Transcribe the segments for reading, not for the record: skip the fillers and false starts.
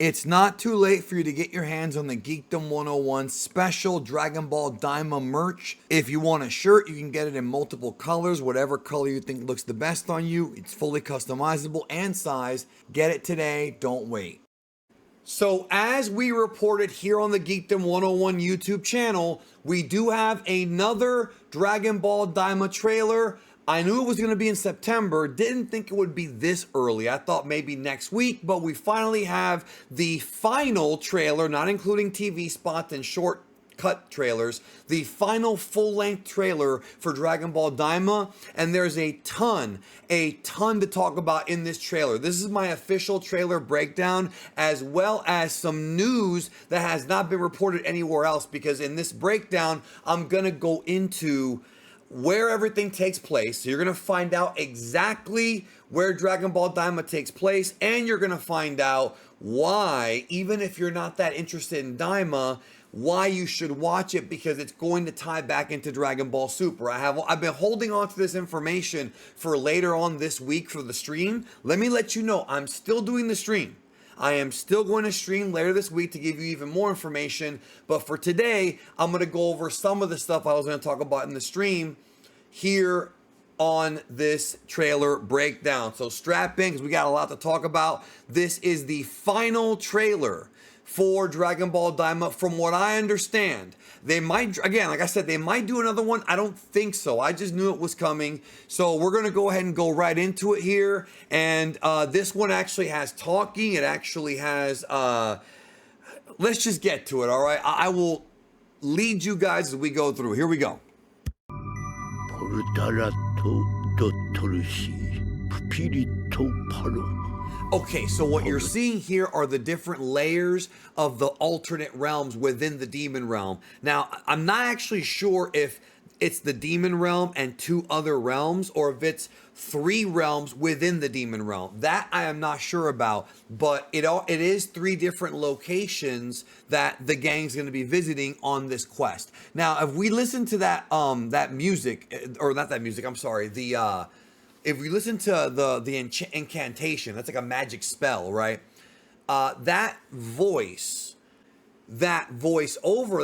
It's not too late for you to get your hands on the Geekdom 101 special Dragon Ball Daima merch. If you want a shirt, you can get it in multiple colors, whatever color you think looks the best on you. It's fully customizable and sized. Get it today, don't wait. So as we reported here on the Geekdom 101 YouTube channel, we do have another Dragon Ball Daima trailer. I knew it was going to be in September, didn't think it would be this early. I thought maybe next week, but we finally have the final trailer, not including TV spots and short cut trailers, the final full-length trailer for Dragon Ball Daima, and there's a ton to talk about in this trailer. This is my official trailer breakdown, as well as some news that has not been reported anywhere else, because in this breakdown, I'm gonna go into where everything takes place. So you're gonna find out exactly where Dragon Ball Daima takes place, and you're gonna find out why, even if you're not that interested in Daima, why you should watch it, because it's going to tie back into Dragon Ball Super. I've been holding on to this information for later on this week for the stream. Let me let you know, I'm still doing the stream. I am still going to stream later this week to give you even more information. But for today, I'm going to go over some of the stuff I was going to talk about in the stream here on this trailer breakdown. So strap in, because we got a lot to talk about. This is the final trailer for Dragon Ball Daima. From what I understand, they might, again, like I said, they might do another one. I don't think so. I just knew it was coming. So we're going to go ahead and go right into it here. And this one actually has talking. It actually has, let's just get to it, all right? I will lead you guys as we go through. Here we go. Okay, so what you're seeing here are the different layers of the alternate realms within the demon realm. Now, I'm not actually sure if it's the demon realm and 2 other realms, or if it's 3 realms within the demon realm. That I am not sure about, but it is 3 different locations that the gang's going to be visiting on this quest. Now, if we listen to that music, or not that music, I'm sorry, if we listen to the incantation, that's like a magic spell, right? That voice over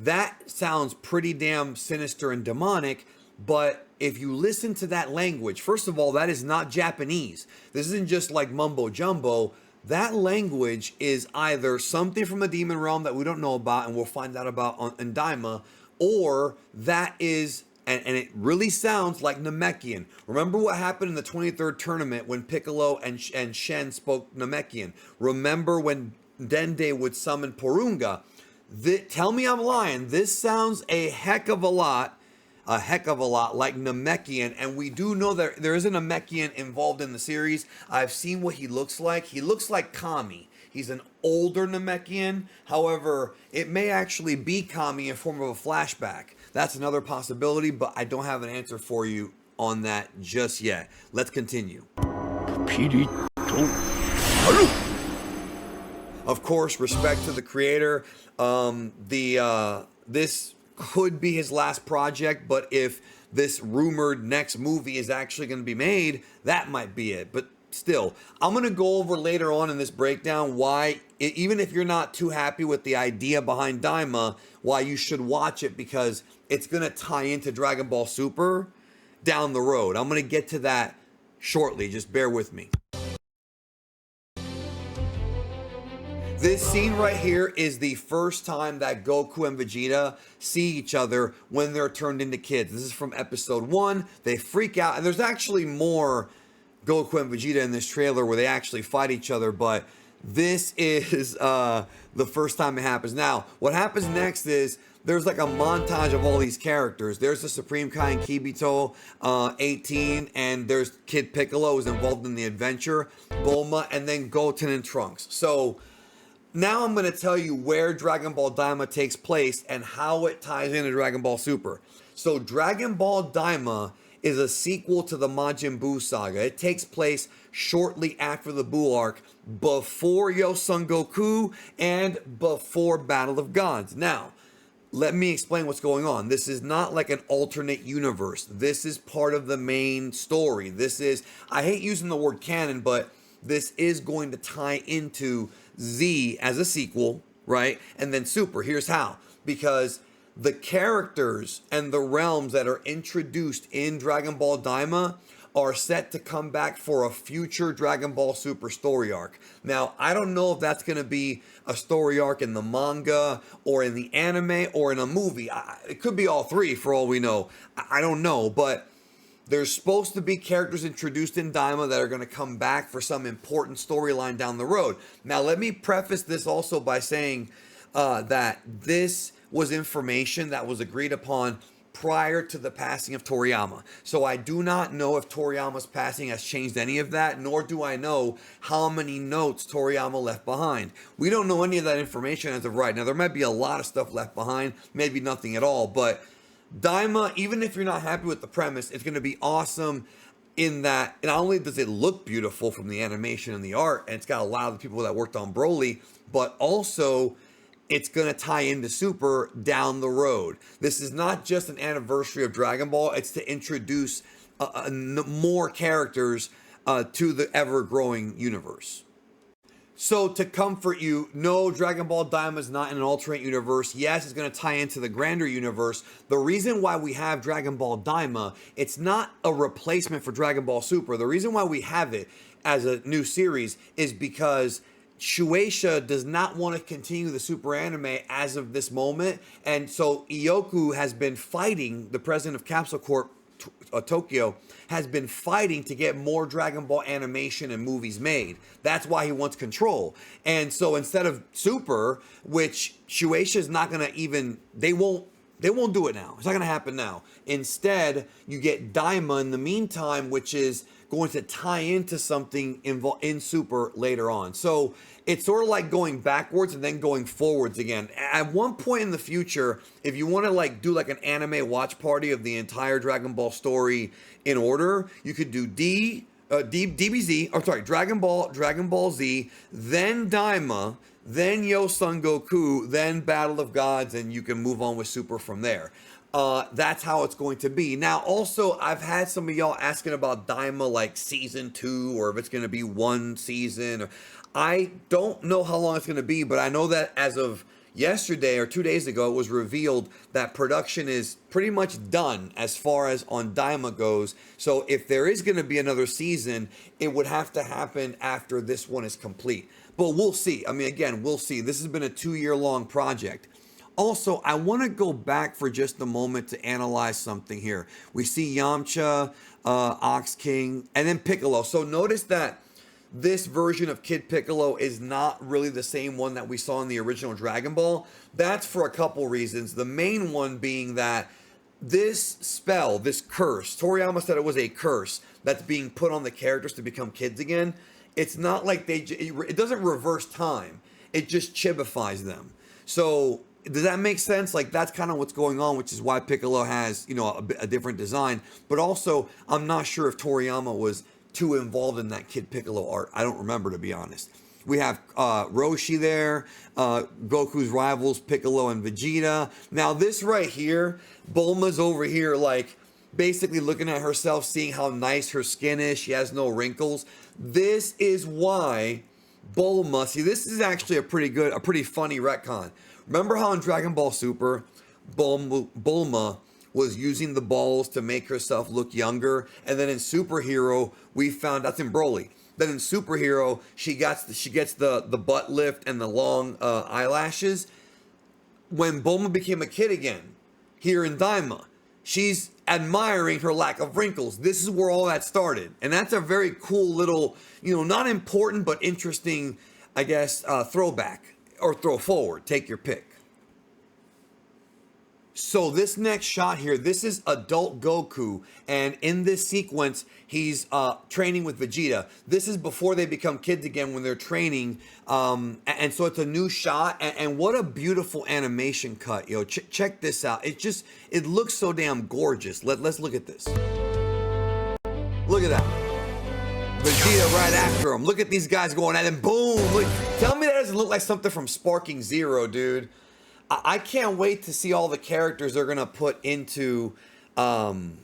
that sounds pretty damn sinister and demonic. But if you listen to that language, first of all, that is not Japanese. This isn't just like mumbo jumbo. That language is either something from the demon realm that we don't know about and we'll find out about in Daima, or that is, and it really sounds like Namekian. Remember what happened in the 23rd tournament when Piccolo and Shen spoke Namekian? Remember when Dende would summon Porunga? Tell me I'm lying. This sounds a heck of a lot like Namekian, and we do know that there is a Namekian involved in the series. I've seen what he looks like. He looks like Kami. He's an older Namekian. However, it may actually be Kami in form of a flashback. That's another possibility, but I don't have an answer for you on that just yet. Let's continue. Of course, respect to the creator. This could be his last project, but if this rumored next movie is actually going to be made, that might be it. But still, I'm going to go over later on in this breakdown why, even if you're not too happy with the idea behind Daima, why you should watch it, because it's going to tie into Dragon Ball Super down the road. I'm going to get to that shortly. Just bear with me. This scene right here is the first time that Goku and Vegeta see each other when they're turned into kids. This is from episode 1. They freak out, and there's actually more Goku and Vegeta in this trailer where they actually fight each other, but this is the first time it happens. Now, what happens next is there's like a montage of all these characters. There's the Supreme Kai and Kibito, 18, and there's Kid Piccolo who's involved in the adventure, Bulma, and then Goten and Trunks. So now I'm going to tell you where Dragon Ball Daima takes place and how it ties into Dragon Ball Super. So Dragon Ball Daima is a sequel to the Majin Buu saga. It takes place shortly after the Buu arc, before Yosun Goku, and before Battle of Gods. Now, let me explain what's going on. This is not like an alternate universe. This is part of the main story. This is, I hate using the word canon, but this is going to tie into Z as a sequel, right? And then Super. Here's how. Because the characters and the realms that are introduced in Dragon Ball Daima are set to come back for a future Dragon Ball Super story arc. Now, I don't know if that's going to be a story arc in the manga or in the anime or in a movie. It could be all three for all we know. I don't know, but there's supposed to be characters introduced in Daima that are going to come back for some important storyline down the road. Now, let me preface this also by saying that this was information that was agreed upon prior to the passing of Toriyama. So I do not know if Toriyama's passing has changed any of that, nor do I know how many notes Toriyama left behind. We don't know any of that information as of right now. There might be a lot of stuff left behind, maybe nothing at all, but Daima, even if you're not happy with the premise, it's going to be awesome in that not only does it look beautiful from the animation and the art, and it's got a lot of the people that worked on Broly, but also it's going to tie into Super down the road. This is not just an anniversary of Dragon Ball. It's to introduce more characters to the ever-growing universe. So to comfort you, no, Dragon Ball Daima is not in an alternate universe. Yes, it's going to tie into the grander universe. The reason why we have Dragon Ball Daima, it's not a replacement for Dragon Ball Super. The reason why we have it as a new series is because Shueisha does not want to continue the Super anime as of this moment. And so Ioku has been fighting, the president of Capsule Corp Tokyo, has been fighting to get more Dragon Ball animation and movies made. That's why he wants control. And so instead of Super, which Shueisha is not going to even, they won't do it now. It's not going to happen now. Instead, you get Daima in the meantime, which is going to tie into something in Super later on. So it's sort of like going backwards and then going forwards again. At one point in the future, if you want to like do like an anime watch party of the entire Dragon Ball story in order, you could do Dragon Ball Z, then Daima, then Yo Son Goku, then Battle of Gods, and you can move on with Super from there. That's how it's going to be. Now, also, I've had some of y'all asking about Daima, like season 2, or if it's going to be one season. I don't know how long it's going to be, but I know that as of yesterday or 2 days ago, it was revealed that production is pretty much done as far as on Daima goes. So if there is going to be another season, it would have to happen after this one is complete. But we'll see. I mean, again, we'll see. This has been a 2-year-long project. Also, I want to go back for just a moment to analyze something here. We see Yamcha, Ox King, and then Piccolo. So notice that this version of Kid Piccolo is not really the same one that we saw in the original Dragon Ball. That's for a couple reasons. The main one being that this spell, this curse, Toriyama said it was a curse that's being put on the characters to become kids again. It's not like it doesn't reverse time. It just chibifies them. So does that make sense? Like, that's kind of what's going on, which is why Piccolo has, you know, a different design. But also, I'm not sure if Toriyama was too involved in that Kid Piccolo art. I don't remember, to be honest. We have Roshi there, Goku's rivals, Piccolo and Vegeta. Now, this right here, Bulma's over here, like, basically looking at herself, seeing how nice her skin is. She has no wrinkles. This is why Bulma, see, this is actually a pretty funny retcon. Remember how in Dragon Ball Super, Bulma was using the balls to make herself look younger? And then in Superhero, we found, that's in Broly. Then in Superhero, she gets the butt lift and the long eyelashes. When Bulma became a kid again, here in Daima, she's admiring her lack of wrinkles. This is where all that started. And that's a very cool little, you know, not important, but interesting, I guess, throwback or throw forward. Take your pick. So this next shot here, this is adult Goku, and in this sequence, he's training with Vegeta. This is before they become kids again when they're training, and so it's a new shot, and what a beautiful animation cut, yo. Check this out. It looks so damn gorgeous. Let's look at this. Look at that. Vegeta right after him. Look at these guys going at him. Boom. Look. Tell me that doesn't look like something from Sparking Zero, dude. I can't wait to see all the characters they're gonna put into Daima,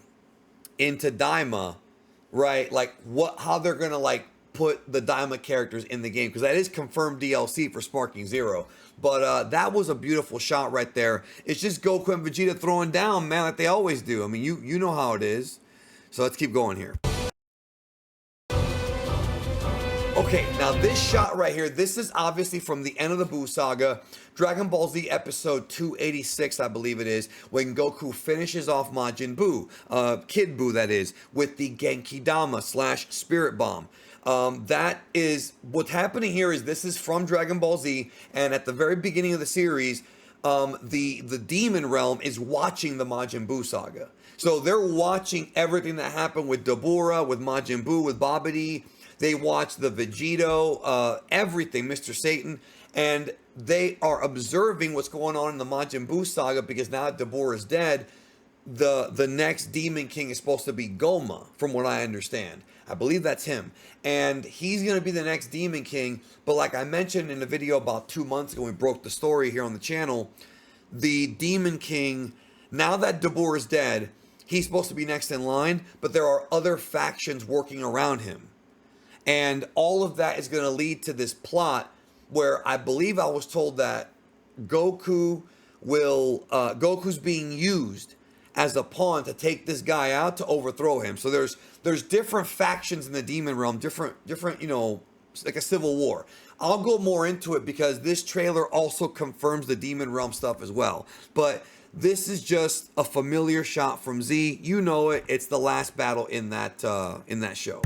right? Like how they're gonna like put the Daima characters in the game, because that is confirmed DLC for Sparking Zero. But that was a beautiful shot right there. It's just Goku and Vegeta throwing down, man, like they always do. I mean, you know how it is. So let's keep going here. Okay, now this shot right here, this is obviously from the end of the Buu saga, Dragon Ball Z episode 286, I believe it is, when Goku finishes off Majin Buu, Kid Buu that is, with the Genki Dama / Spirit Bomb. That is, what's happening here is this is from Dragon Ball Z, and at the very beginning of the series, the Demon Realm is watching the Majin Buu saga. So they're watching everything that happened with Dabura, with Majin Buu, with Babidi. They watch the Vegito, everything, Mr. Satan, and they are observing what's going on in the Majin Buu saga, because now that Dabura is dead, the next Demon King is supposed to be Goma, from what I understand. I believe that's him. And he's going to be the next Demon King, but like I mentioned in a video about 2 months ago, we broke the story here on the channel, the Demon King, now that Dabura is dead, he's supposed to be next in line, but there are other factions working around him. And all of that is going to lead to this plot where I believe I was told that Goku's being used as a pawn to take this guy out, to overthrow him. So there's different factions in the Demon Realm, different, you know, like a civil war. I'll go more into it because this trailer also confirms the Demon Realm stuff as well. But this is just a familiar shot from Z. You know it. It's the last battle in that show.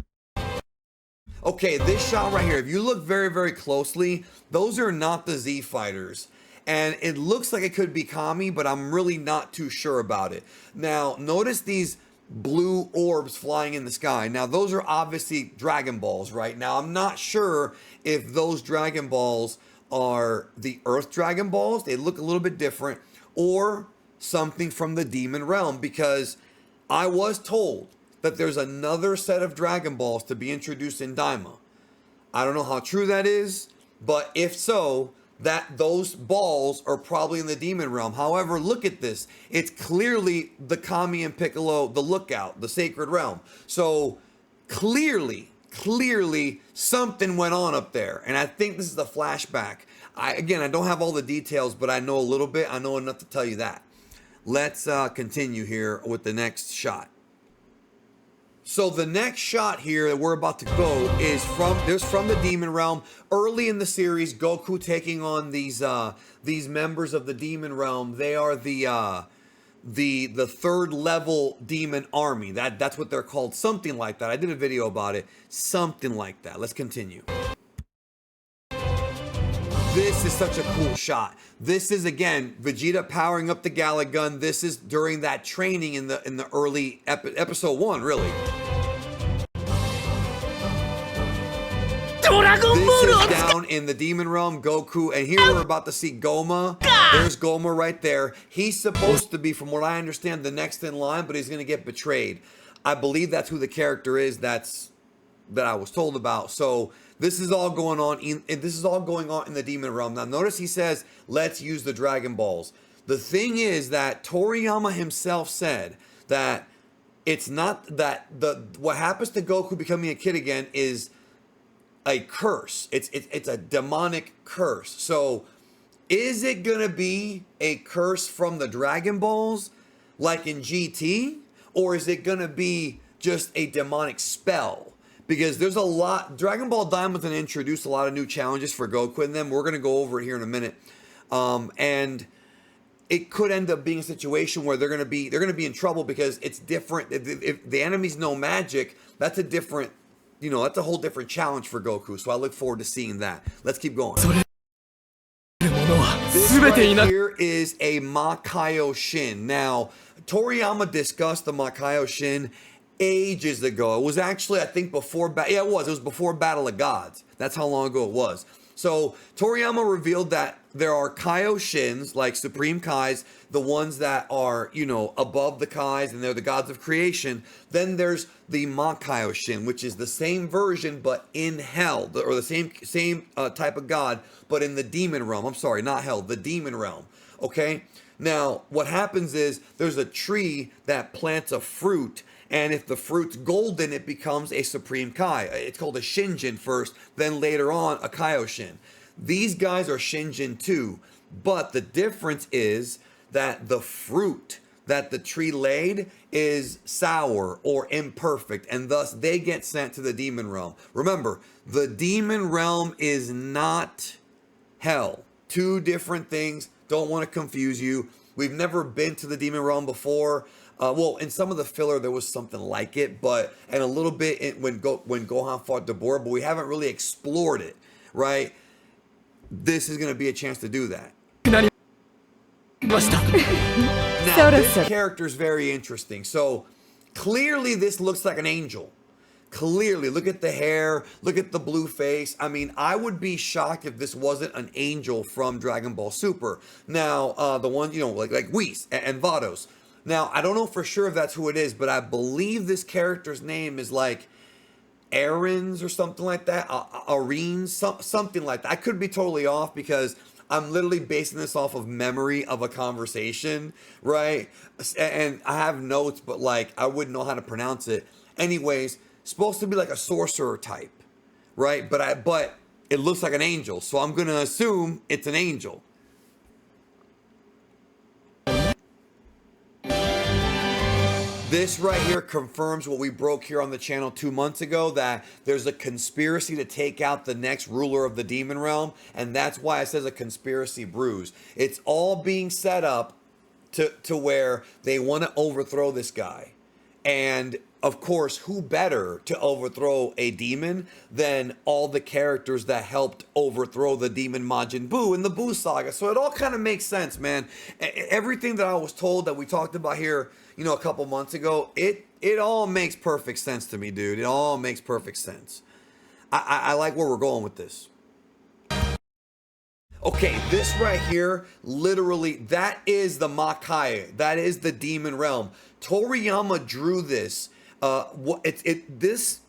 Okay, this shot right here, if you look very, very closely, those are not the Z fighters. And it looks like it could be Kami, but I'm really not too sure about it. Now, notice these blue orbs flying in the sky. Now, those are obviously Dragon Balls, right? Now, I'm not sure if those Dragon Balls are the Earth Dragon Balls. They look a little bit different. Or something from the Demon Realm, because I was told that there's another set of Dragon Balls to be introduced in Daima. I don't know how true that is, but if so, that those balls are probably in the Demon Realm. However, look at this. It's clearly the Kami and Piccolo, the Lookout, the Sacred Realm. So clearly something went on up there. And I think this is a flashback. I don't have all the details, but I know a little bit. I know enough to tell you that. Let's continue here with the next shot. So the next shot here that we're about to go is from the Demon Realm. Early in the series, Goku taking on these members of the Demon Realm. They are the third level demon army. That's what they're called. Something like that. I did a video about it. Something like that. Let's continue. This is such a cool shot. This is, again, Vegeta powering up the Gala Gun. This is during that training in the early episode 1, really. This is down in the Demon Realm, Goku, and here we're about to see Goma. There's Goma right there. He's supposed to be, from what I understand, the next in line, but he's going to get betrayed. I believe that's who the character is that I was told about. So this is all going on in the Demon Realm. Now notice he says, let's use the Dragon Balls. The thing is that Toriyama himself said that it's not that what happens to Goku becoming a kid again is a curse. It's a demonic curse. So is it gonna be a curse from the Dragon Balls like in GT, or is it gonna be just a demonic spell? Because there's a lot. Dragon Ball Daima gonna introduce a lot of new challenges for Goku, and then we're gonna go over it here in a minute. And it could end up being a situation where they're gonna be in trouble because it's different. If the enemies know magic, that's a different, that's a whole different challenge for Goku. So I look forward to seeing that. Let's keep going. This right here is a Makaio Shin. Now, Toriyama discussed the Makaio Shin ages ago. It was actually, I think, before... it was before Battle of Gods. That's how long ago it was. So, Toriyama revealed that there are Kaioshins, like Supreme Kais, the ones that are, above the Kais, and they're the gods of creation. Then there's the Makaio-shin, which is the same version, but in hell, or the same type of god, but in the demon realm. I'm sorry, not hell, the demon realm. Okay? Now, what happens is there's a tree that plants a fruit, And if the fruit's golden, it becomes a Supreme Kai. It's called a Shinjin first, then later on a Kaioshin. These guys are Shinjin too, but the difference is that the fruit that the tree laid is sour or imperfect, and thus they get sent to the demon realm. Remember, the demon realm is not hell. Two different things. Don't want to confuse you. We've never been to the demon realm before. Well, in some of the filler, there was something like it, and a little bit when Gohan fought Dabura, but we haven't really explored it, right? This is going to be a chance to do that. Now, this character is very interesting. So, clearly this looks like an angel. Clearly, look at the hair, look at the blue face. I mean, I would be shocked if this wasn't an angel from Dragon Ball Super. Now, the one, like Whis and Vados. Now, I don't know for sure if that's who it is, but I believe this character's name is like Aaron's or something like that. Areens, something like that. I could be totally off because I'm literally basing this off of memory of a conversation, right? And I have notes, but like I wouldn't know how to pronounce it. Anyways, supposed to be like a sorcerer type, right? But it looks like an angel, so I'm gonna assume it's an angel. This right here confirms what we broke here on the channel 2 months ago, that there's a conspiracy to take out the next ruler of the demon realm, and that's why it says a conspiracy brews. It's all being set up to where they want to overthrow this guy. And of course, who better to overthrow a demon than all the characters that helped overthrow the demon Majin Buu in the Buu saga? So it all kind of makes sense, man. Everything that I was told that we talked about here, a couple months ago, it all makes perfect sense to me, dude. It all makes perfect sense. I like where we're going with this. Okay, this right here, literally, that is the Makai. That is the demon realm. Toriyama drew this. This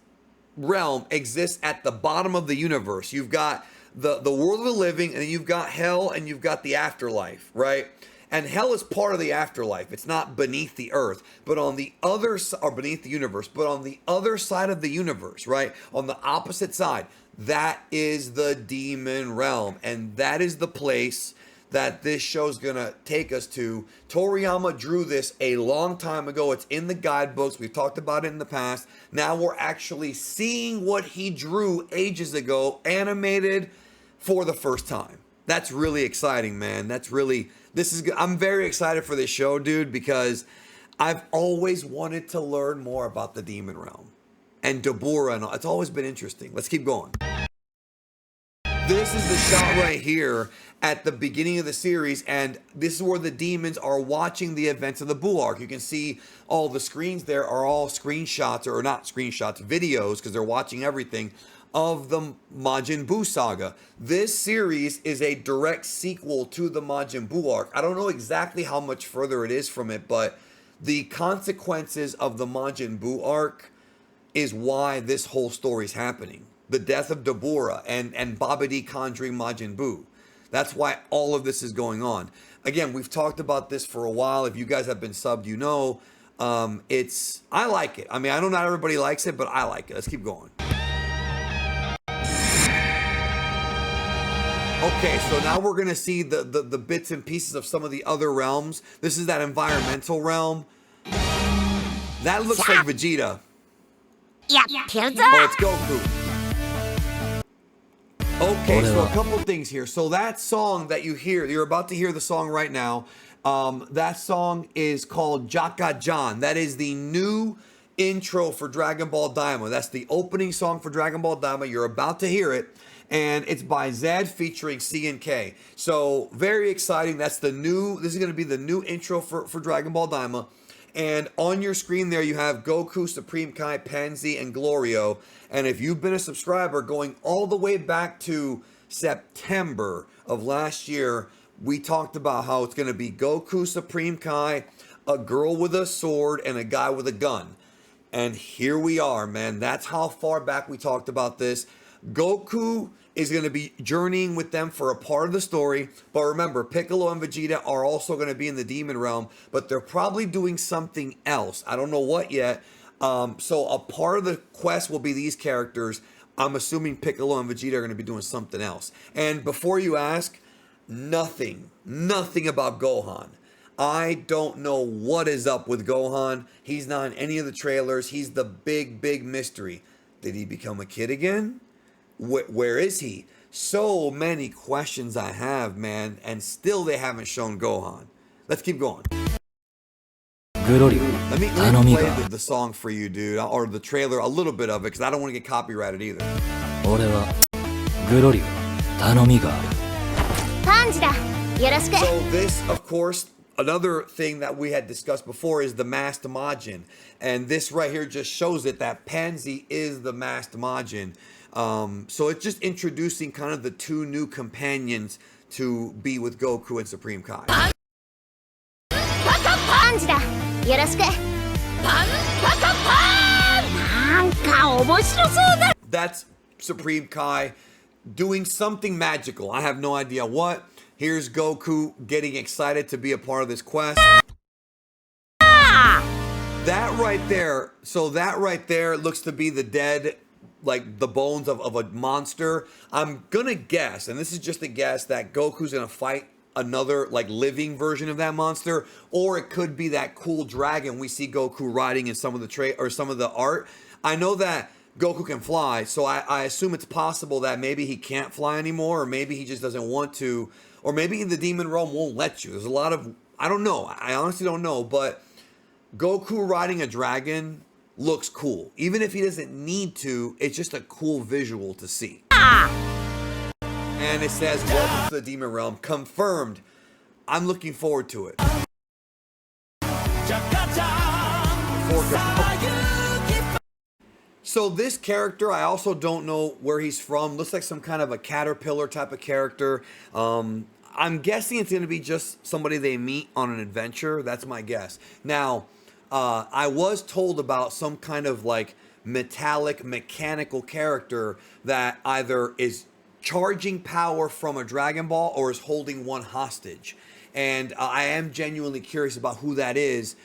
realm exists at the bottom of the universe. You've got the world of the living, and then you've got hell, and you've got the afterlife, right? And hell is part of the afterlife. It's not beneath the earth, but on the other side, or beneath the universe, but on the other side of the universe, right? On the opposite side, that is the demon realm. And that is the place that this show's gonna take us to. Toriyama drew this a long time ago. It's in the guidebooks. We've talked about it in the past. Now we're actually seeing what he drew ages ago, animated for the first time. That's really exciting, man. I'm very excited for this show, dude, because I've always wanted to learn more about the demon realm and Dabura and all. It's always been interesting. Let's keep going. This is the shot right here at the beginning of the series, and this is where the demons are watching the events of the Buu arc. You can see all the screens there are all screenshots, or not screenshots, videos, because they're watching everything of the Majin Buu saga. This series is a direct sequel to the Majin Buu arc. I don't know exactly how much further it is from it, but the consequences of the Majin Buu arc is why this whole story is happening. The death of Dabura and Babidi conjuring Majin Buu. That's why all of this is going on. Again, we've talked about this for a while. If you guys have been subbed, I like it. I mean, I know not everybody likes it, but I like it. Let's keep going. Okay, so now we're going to see the bits and pieces of some of the other realms. This is that environmental realm. That looks like Vegeta. Oh, it's Goku. Okay, so a couple things here. So that song that you hear, you're about to hear the song right now. That song is called Jaka-Jan. That is the new intro for Dragon Ball Daima. That's the opening song for Dragon Ball Daima. You're about to hear it. And it's by Zed featuring CNK. So very exciting. This is going to be the new intro for Dragon Ball Daima. And on your screen there, you have Goku, Supreme Kai, Pansy, and Glorio. And if you've been a subscriber going all the way back to September of last year, we talked about how it's going to be Goku, Supreme Kai, a girl with a sword, and a guy with a gun. And here we are, man. That's how far back we talked about this. Goku is going to be journeying with them for a part of the story. But remember, Piccolo and Vegeta are also going to be in the demon realm, but they're probably doing something else. I don't know what yet. So a part of the quest will be these characters. I'm assuming Piccolo and Vegeta are going to be doing something else. And before you ask, nothing about Gohan. I don't know what is up with Gohan. He's not in any of the trailers. He's the big mystery. Did he become a kid again? Where is he? So many questions I have, man, and still they haven't shown Gohan. Let's keep going. Let me play the song for you, dude, or the trailer, a little bit of it, because I don't want to get copyrighted either. So this, of course, another thing that we had discussed before is the masked Majin. And this right here just shows it that Pansy is the masked Majin. So it's just introducing kind of the two new companions to be with Goku and Supreme Kai. That's Supreme Kai doing something magical. I have no idea what. Here's Goku getting excited to be a part of this quest. That right there looks to be the dead, like the bones of a monster. I'm gonna guess, and this is just a guess, that Goku's gonna fight another like living version of that monster, or it could be that cool dragon we see Goku riding in some of the art. I know that Goku can fly, so I assume it's possible that maybe he can't fly anymore, or maybe he just doesn't want to, or maybe the demon realm won't let you. There's a lot of, I don't know. I honestly don't know, but Goku riding a dragon looks cool. Even if he doesn't need to, it's just a cool visual to see. And it says, welcome to the demon realm. Confirmed. I'm looking forward to it. So this character, I also don't know where he's from. Looks like some kind of a caterpillar type of character. I'm guessing it's going to be just somebody they meet on an adventure. That's my guess. Now, I was told about some kind of like metallic mechanical character that either is charging power from a Dragon Ball or is holding one hostage. And I am genuinely curious about who that is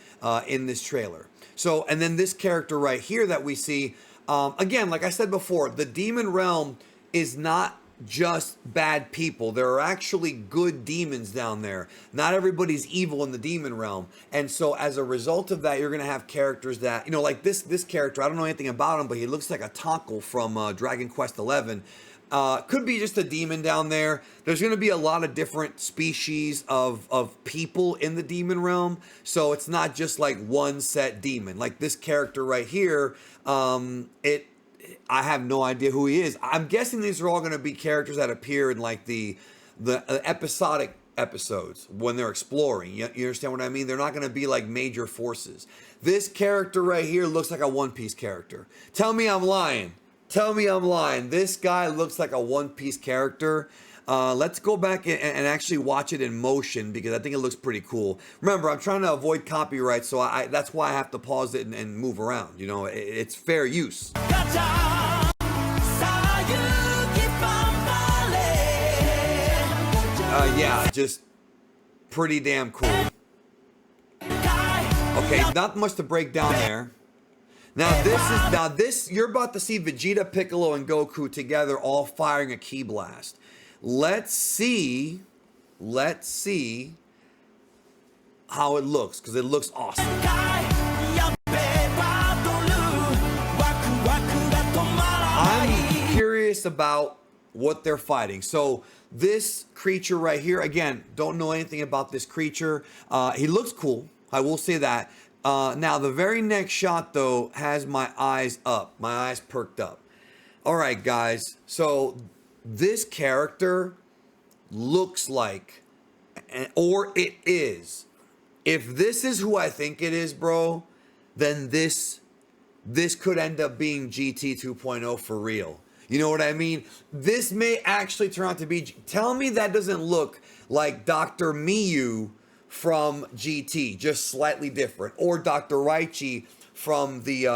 in this trailer. So, and then this character right here that we see, again, like I said before, the demon realm is not just bad people. There are actually good demons down there. Not everybody's evil in the demon realm. And so as a result of that, you're going to have characters that, you know, like this character, I don't know anything about him, but he looks like a Tackle from Dragon Quest XI. Could be just a demon down there. There's going to be a lot of different species of people in the demon realm. So it's not just like one set demon. Like this character right here, I have no idea who he is. I'm guessing these are all going to be characters that appear in like the episodic episodes when they're exploring. You understand what I mean? They're not going to be like major forces. This character right here looks like a One Piece character. Tell me I'm lying. Tell me I'm lying. This guy looks like a One Piece character. Let's go back and actually watch it in motion because I think it looks pretty cool. Remember, I'm trying to avoid copyright, so that's why I have to pause it and move around. You know, it's fair use. Yeah, just pretty damn cool. Okay, not much to break down there. Now this you're about to see Vegeta, Piccolo, and Goku together all firing a ki blast. Let's see how it looks, because it looks awesome. I'm curious about what they're fighting. So this creature right here, again, don't know anything about this creature. He looks cool, I will say that. Now the very next shot though has my eyes up, my eyes perked up. All right, guys, so this character looks like, or it is, if this is who I think it is, bro, then this could end up being GT 2.0 for real. You know what I mean? This may actually turn out to be, tell me that doesn't look like Dr. Miyu from GT, just slightly different, or Dr. Raichi from the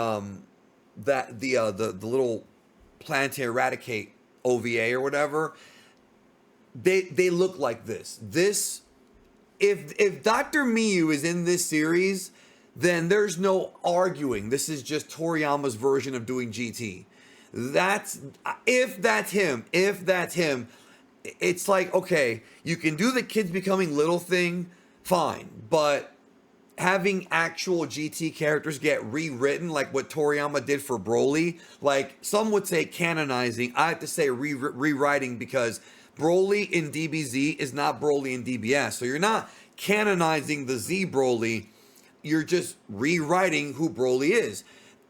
little Planetary Eradicate OVA or whatever. They look like this. If Dr. Miyu is in this series, then there's no arguing. This is just Toriyama's version of doing GT. That's if that's him. If that's him, it's like, okay, you can do the kids becoming little thing, fine, but having actual GT characters get rewritten like what Toriyama did for Broly, like some would say canonizing, I have to say rewriting, because Broly in DBZ is not Broly in DBS. So you're not canonizing the Z Broly, you're just rewriting who Broly is.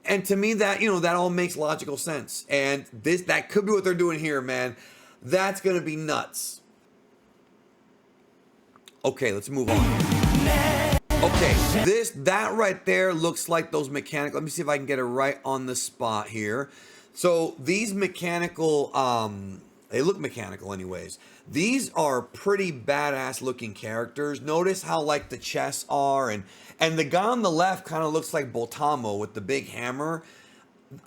And to me, that, you know, that all makes logical sense. And that could be what they're doing here, man. That's gonna be nuts. Okay, let's move on. Okay, that right there looks like those mechanical. Let me see if I can get it right on the spot here. So these mechanical, they look mechanical anyways. These are pretty badass looking characters. Notice how like the chests are, and the guy on the left kind of looks like Botamo with the big hammer.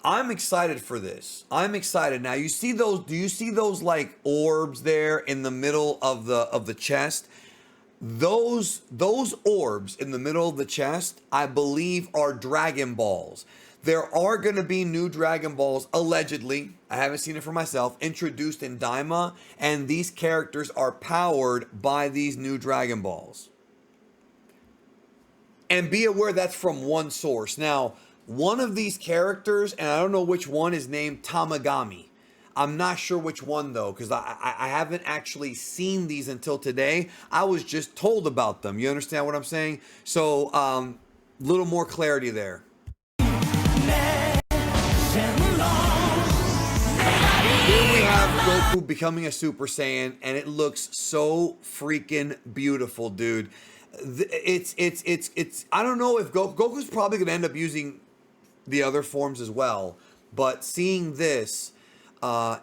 I'm excited for this. I'm excited. Now you see those, do you see those like orbs there in the middle of the chest? Those orbs in the middle of the chest, I believe, are Dragon Balls. There are going to be new Dragon Balls, allegedly, I haven't seen it for myself, introduced in Daima, and these characters are powered by these new Dragon Balls. And be aware that's from one source. Now, one of these characters, and I don't know which one, is named Tamagami. I'm not sure which one though, because I haven't actually seen these until today. I was just told about them. You understand what I'm saying? So, little more clarity there. Here we have Goku becoming a Super Saiyan, and it looks so freaking beautiful, dude. It's I don't know if Goku's probably gonna end up using the other forms as well, but seeing this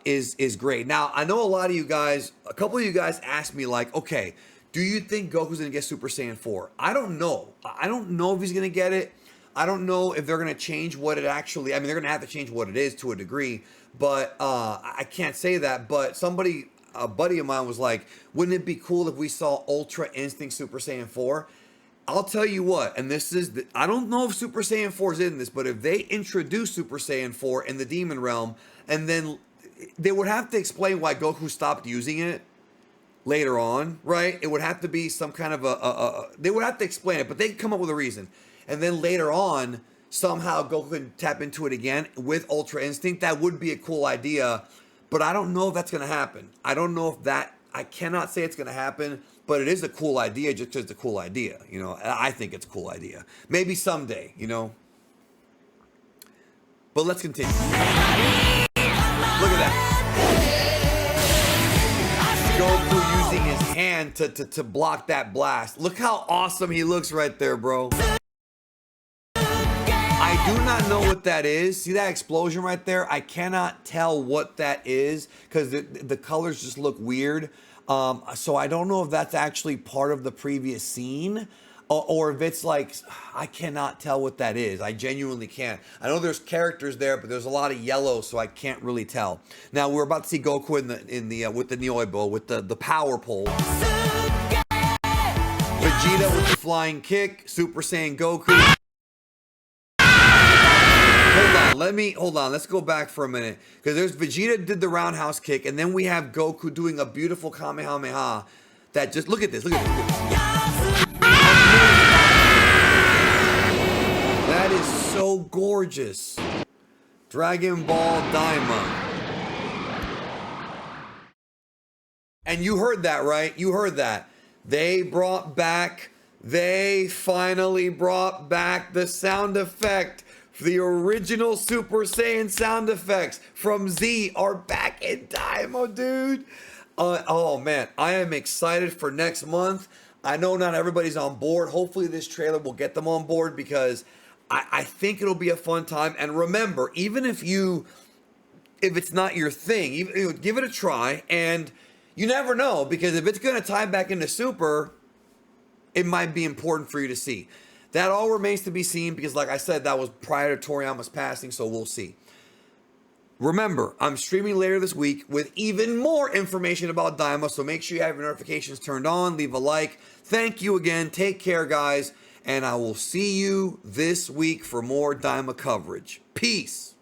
is great. Now, I know a lot of you guys, a couple of you guys asked me like, okay, do you think Goku's gonna get Super Saiyan 4? I don't know. I don't know if he's gonna get it. I don't know if they're gonna change what it actually, I mean, they're gonna have to change what it is to a degree, but I can't say that. But somebody, a buddy of mine was like, wouldn't it be cool if we saw Ultra Instinct Super Saiyan 4? I'll tell you what, and this is, I don't know if Super Saiyan 4 is in this, but if they introduce Super Saiyan 4 in the Demon Realm, and then they would have to explain why Goku stopped using it later on, right? It would have to be some kind of they would have to explain it, but they can come up with a reason. And then later on, somehow Goku can tap into it again with Ultra Instinct. That would be a cool idea, but I don't know if that's going to happen. I don't know if that, I cannot say it's going to happen, but it is a cool idea just because it's a cool idea. You know, I think it's a cool idea. Maybe someday, you know. But let's continue. Look at that. Goku using his hand to block that blast. Look how awesome he looks right there, bro. I do not know what that is. See that explosion right there? I cannot tell what that is because the colors just look weird. So I don't know if that's actually part of the previous scene or if it's like, I cannot tell what that is. I genuinely can't. I know there's characters there, but there's a lot of yellow, so I can't really tell. Now we're about to see Goku in the with the Nyoibo, with the power pole. Vegeta with the flying kick. Super Saiyan Goku. Hold on. Let's go back for a minute. Because there's Vegeta did the roundhouse kick, and then we have Goku doing a beautiful Kamehameha. That just, look at this. That is so gorgeous. Dragon Ball Daima. And you heard that, right? You heard that. They finally brought back the sound effect. The original Super Saiyan sound effects from Z are back in Daima, dude. Oh man, I am excited for next month. I know not everybody's on board. Hopefully this trailer will get them on board because I think it'll be a fun time. And remember, even if it's not your thing, give it a try. And you never know, because if it's going to tie back into Super, it might be important for you to see. That all remains to be seen because, like I said, that was prior to Toriyama's passing, so we'll see. Remember, I'm streaming later this week with even more information about Daima, so make sure you have your notifications turned on, leave a like. Thank you again. Take care, guys. and I will see you this week for more Daima coverage. Peace.